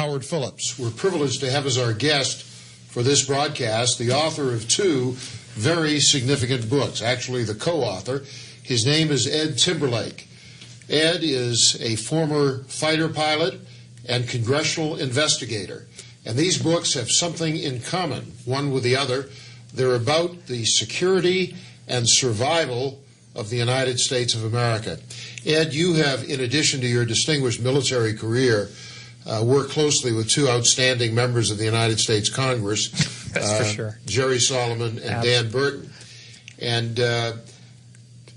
Howard Phillips. We're privileged to have as our guest for this broadcast the author of two very significant books, actually the co-author. His name is Ed Timberlake. Ed is a former fighter pilot and congressional investigator, and these books have something in common, one with the other. They're about the security and survival of the United States of America. Ed, you have, in addition to your distinguished military career, worked closely with two outstanding members of the United States Congress, that's for sure. Jerry Solomon and Dan Burton. And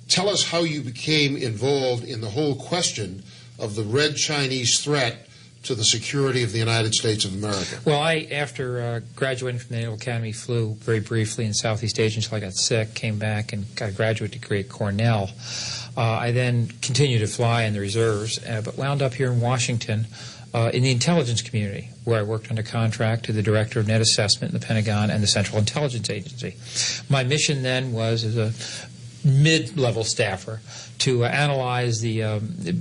tell us how you became involved in the whole question of the Red Chinese threat to the security of the United States of America. Well, after graduating from the Naval Academy, flew very briefly in Southeast Asia until I got sick, came back and got a graduate degree at Cornell. I then continued to fly in the reserves, but wound up here in Washington in the intelligence community, where I worked under contract to the Director of Net Assessment in the Pentagon and the Central Intelligence Agency. My mission then was, as a mid-level staffer, to analyze the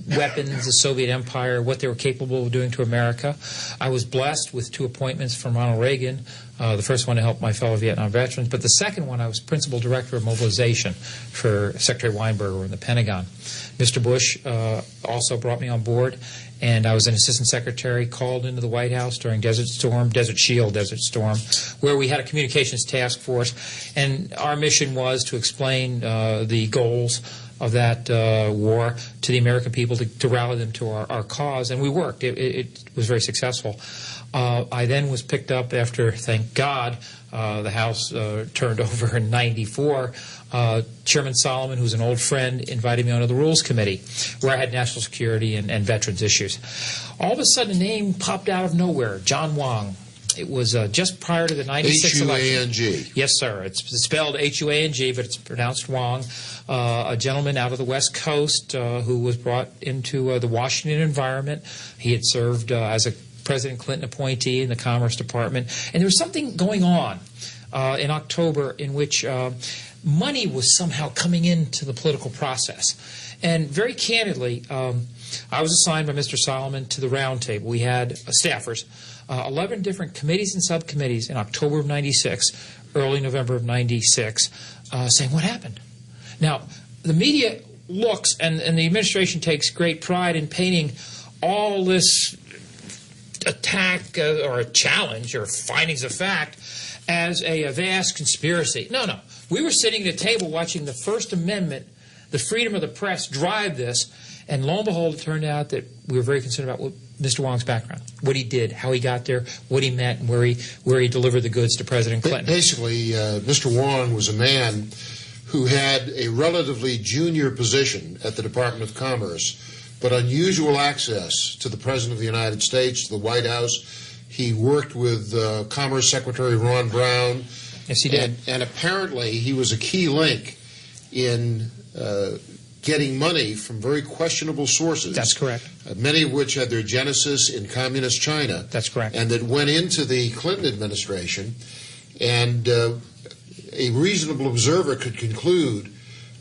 weapons, the Soviet Empire, what they were capable of doing to America. I was blessed with two appointments from Ronald Reagan, the first one to help my fellow Vietnam veterans, but the second one I was Principal Director of Mobilization for Secretary Weinberger in the Pentagon. Mr. Bush also brought me on board, and I was an Assistant Secretary called into the White House during Desert Storm, Desert Shield, Desert Storm, where we had a communications task force, and our mission was to explain the goals of that war to the American people, to rally them to our cause, and we worked. It was very successful. I then was picked up after, thank God, the House turned over in '94. Chairman Solomon, who's an old friend, invited me onto the Rules Committee, where I had national security and veterans issues. All of a sudden, a name popped out of nowhere, John Wang. It was just prior to the '96 election. H-U-A-N-G. Yes, sir. It's spelled H-U-A-N-G, but it's pronounced Wang. A gentleman out of the West Coast who was brought into the Washington environment. He had served as a President Clinton appointee in the Commerce Department. And there was something going on in October in which money was somehow coming into the political process. And very candidly, I was assigned by Mr. Solomon to the round table. We had staffers, 11 different committees and subcommittees in October of '96, early November of '96, saying, what happened? Now, the media looks, and the administration takes great pride in painting all this attack or a challenge or findings of fact as a vast conspiracy. No, no. We were sitting at a table watching the First Amendment, the freedom of the press, drive this, and lo and behold, it turned out that we were very concerned about Mr. Wang's background, what he did, how he got there, what he meant, and where he delivered the goods to President Clinton. Basically, Mr. Wang was a man who had a relatively junior position at the Department of Commerce, but unusual access to the President of the United States, the White House. He worked with Commerce Secretary Ron Brown. Yes, he did. And apparently he was a key link in getting money from very questionable sources. That's correct. Many of which had their genesis in communist China. That's correct. And that went into the Clinton administration. And a reasonable observer could conclude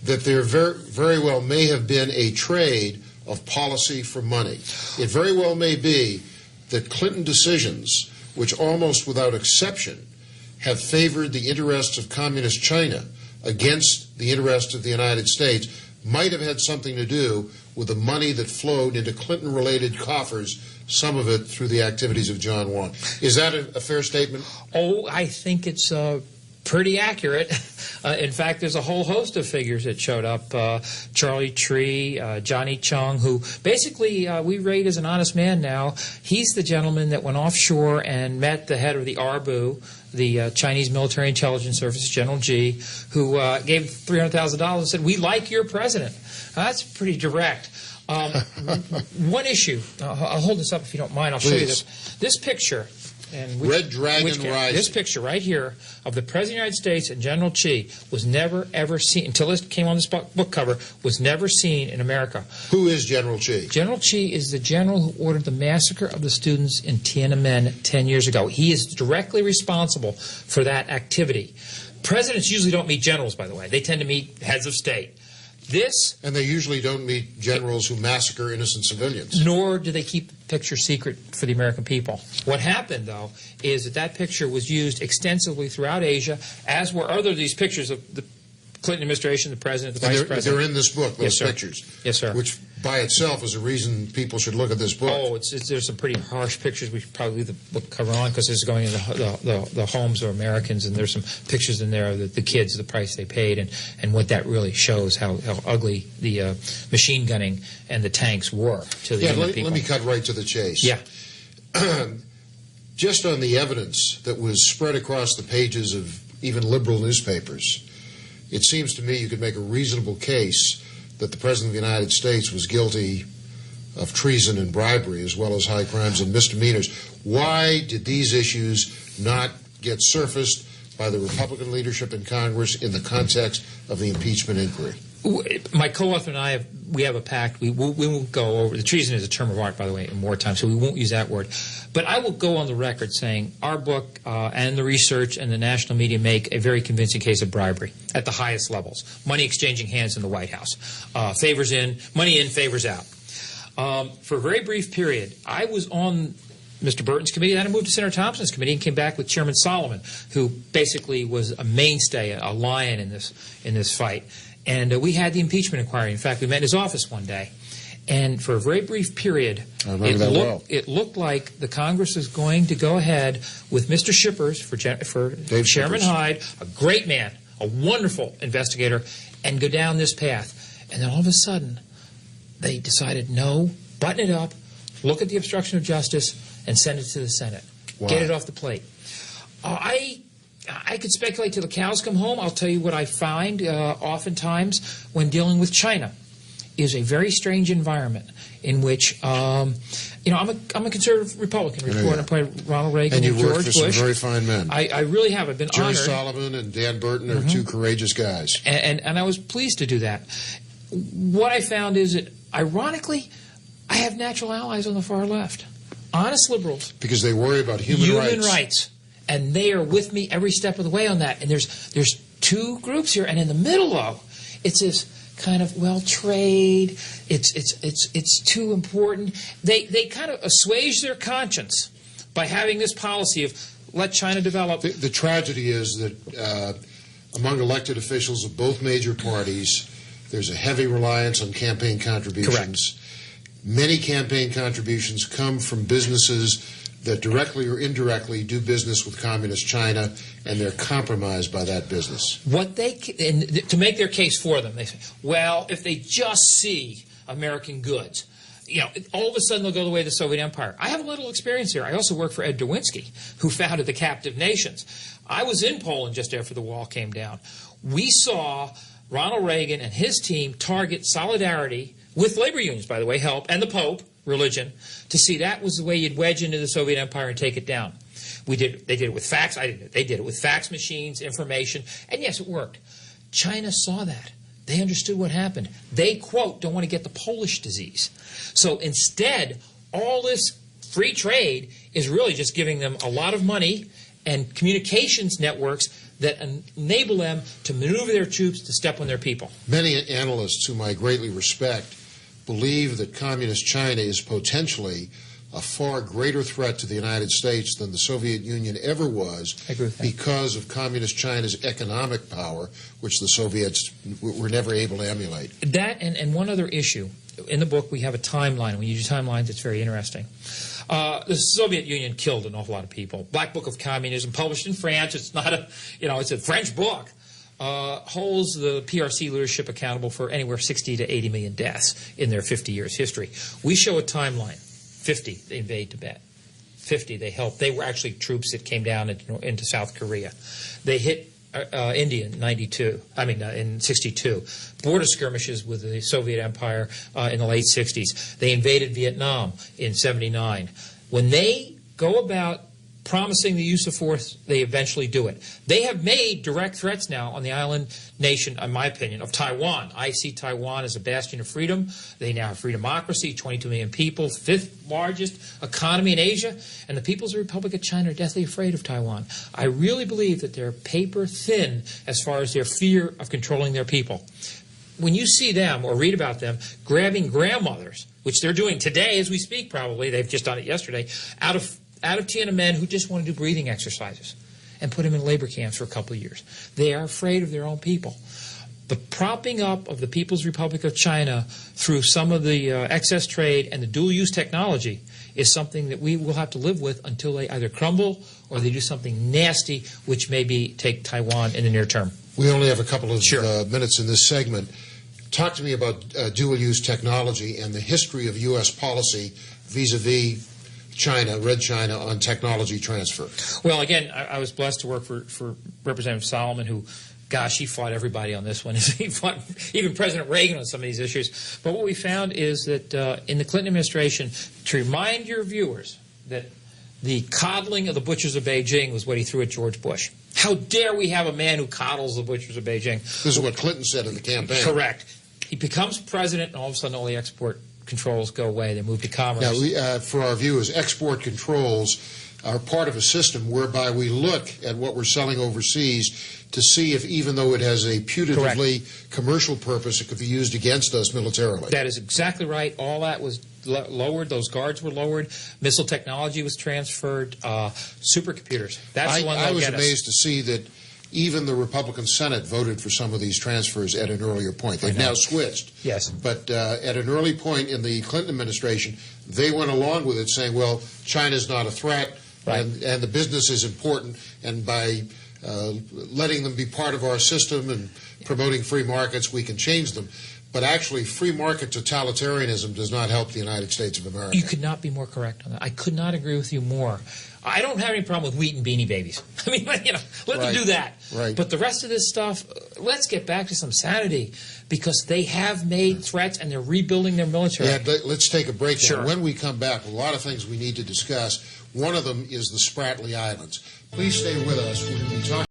that there very well may have been a trade of policy for money. It very well may be that Clinton decisions, which almost without exception have favored the interests of communist China against the interests of the United States, might have had something to do with the money that flowed into Clinton-related coffers, some of it through the activities of John Wang. Is that a fair statement? Oh, I think it's pretty accurate. In fact, there's a whole host of figures that showed up. Charlie Tree, Johnny Chung, who basically we rate as an honest man now. He's the gentleman that went offshore and met the head of the RBU, the Chinese Military Intelligence Service, General G, who gave $300,000 and said, we like your president. That's pretty direct. One issue, I'll hold this up if you don't mind, I'll show you this. This picture. And Red Dragon Rising. This picture right here of the President of the United States and General Chi was never, ever seen, until this came on this book cover, was never seen in America. Who is General Chi? General Chi is the general who ordered the massacre of the students in Tiananmen 10 years ago. He is directly responsible for that activity. Presidents usually don't meet generals, by the way. They tend to meet heads of state. This, And they usually don't meet generals who massacre innocent civilians. nor do they keep the picture secret for the American people. What happened, though, is that that picture was used extensively throughout Asia, as were other of these pictures of the Clinton administration, the president, the vice And president. they're in this book, those Yes, sir. pictures. Yes, sir. Which by itself is a reason people should look at this book. Oh, there's some pretty harsh pictures. We should probably leave the book cover on because this is going into the homes of Americans, and there's some pictures in there of the kids, the price they paid, and what that really shows, how ugly the machine gunning and the tanks were to the young people. Let me cut right to the chase. Yeah. Just on the evidence that was spread across the pages of even liberal newspapers, it seems to me you could make a reasonable case that the President of the United States was guilty of treason and bribery as well as high crimes and misdemeanors. Why did these issues not get surfaced by the Republican leadership in Congress in the context of the impeachment inquiry? My co-author and I we have a pact. We won't go over the treason is a term of art, by the way, in wartime, so we won't use that word. But I will go on the record saying our book and the research and the national media make a very convincing case of bribery at the highest levels. Money exchanging hands in the White House, favors in, money in, favors out. For a very brief period, I was on Mr. Burton's committee, then I moved to Senator Thompson's committee and came back with Chairman Solomon, who basically was a mainstay, a lion in this fight. And we had the impeachment inquiry. In fact, we met in his office one day. And for a very brief period, it looked like the Congress was going to go ahead with Mr. Shippers for Chairman Hyde, a great man, a wonderful investigator, and go down this path. And then all of a sudden, they decided, no, button it up, look at the obstruction of justice, and send it to the Senate. Wow. Get it off the plate. I could speculate till the cows come home. I'll tell you what I find oftentimes when dealing with China is a very strange environment in which, I'm a conservative Republican. I appointed Ronald Reagan and George Bush. And you worked for some very fine men. I really have. I've been Jerry honored. Solomon and Dan Burton are two courageous guys. And I was pleased to do that. What I found is that, ironically, I have natural allies on the far left. Honest liberals. Because they worry about human rights. And they are with me every step of the way on that. And there's two groups here, and in the middle, though, it's this kind of trade. It's too important. They kind of assuage their conscience by having this policy of let China develop. The tragedy is that among elected officials of both major parties, there's a heavy reliance on campaign contributions. Correct. Many campaign contributions come from businesses that directly or indirectly do business with Communist China, and they're compromised by that business. To make their case for them, they say, well, if they just see American goods, all of a sudden they'll go the way of the Soviet Empire. I have a little experience here. I also work for Ed Derwinski, who founded the Captive Nations. I was in Poland just after the wall came down. We saw Ronald Reagan and his team target solidarity with labor unions, by the way, help, and the Pope, religion, to see that was the way you'd wedge into the Soviet Empire and take it down. They did it with fax. They did it with fax machines, information, and yes, it worked. China saw that. They understood what happened. They, quote, don't want to get the Polish disease. So instead, all this free trade is really just giving them a lot of money and communications networks that enable them to maneuver their troops to step on their people. Many analysts whom I greatly respect believe that Communist China is potentially a far greater threat to the United States than the Soviet Union ever was because of Communist China's economic power, which the Soviets were never able to emulate. That and one other issue. In the book, we have a timeline. When you do timelines, it's very interesting. The Soviet Union killed an awful lot of people. Black Book of Communism, published in France. It's not it's a French book. Holds the PRC leadership accountable for anywhere 60 to 80 million deaths in their 50 years history. We show a timeline. 50, they invade Tibet. 50, they helped. They were actually troops that came down into South Korea. They hit India in 62. Border skirmishes with the Soviet Empire in the late 60s. They invaded Vietnam in 79. When they go about promising the use of force, they eventually do it. They have made direct threats now on the island nation, in my opinion, of Taiwan. I see Taiwan as a bastion of freedom. They now have free democracy, 22 million people, fifth largest economy in Asia, and the People's Republic of China are deathly afraid of Taiwan. I really believe that they're paper thin as far as their fear of controlling their people. when you see them or read about them grabbing grandmothers, which they're doing today as we speak probably, they've just done it yesterday, out of Tiananmen who just want to do breathing exercises and put them in labor camps for a couple of years. They are afraid of their own people. The propping up of the People's Republic of China through some of the excess trade and the dual-use technology is something that we will have to live with until they either crumble or they do something nasty, which maybe take Taiwan in the near term. We only have a couple of Sure. minutes in this segment. Talk to me about dual-use technology and the history of U.S. policy vis-a-vis China, Red China, on technology transfer. Well, again, I was blessed to work for Representative Solomon, who, gosh, he fought everybody on this one. He fought even President Reagan on some of these issues. But what we found is that in the Clinton administration, to remind your viewers that the coddling of the butchers of Beijing was what he threw at George Bush. How dare we have a man who coddles the butchers of Beijing? This is what Clinton said in the campaign. Correct. He becomes president, and all of a sudden all the export controls go away. They move to commerce. Now, for our viewers, export controls are part of a system whereby we look at what we're selling overseas to see if, even though it has a putatively commercial purpose, it could be used against us militarily. That is exactly right. All that was lowered. Those guards were lowered. Missile technology was transferred. Supercomputers. That's the one that I was get us. amazed to see that even the Republican Senate voted for some of these transfers at an earlier point. They've now switched. Yes. But at an early point in the Clinton administration, they went along with it, saying, well, China's not a threat, Right. and the business is important, and by letting them be part of our system and promoting free markets, we can change them. But actually, free market totalitarianism does not help the United States of America. You could not be more correct on that. I could not agree with you more. I don't have any problem with wheat and beanie babies. I mean, let them do that. Right. But the rest of this stuff, let's get back to some sanity, because they have made threats and they're rebuilding their military. Yeah, let's take a break. Sure. When we come back, a lot of things we need to discuss. One of them is the Spratly Islands. Please stay with us. We're going to be talking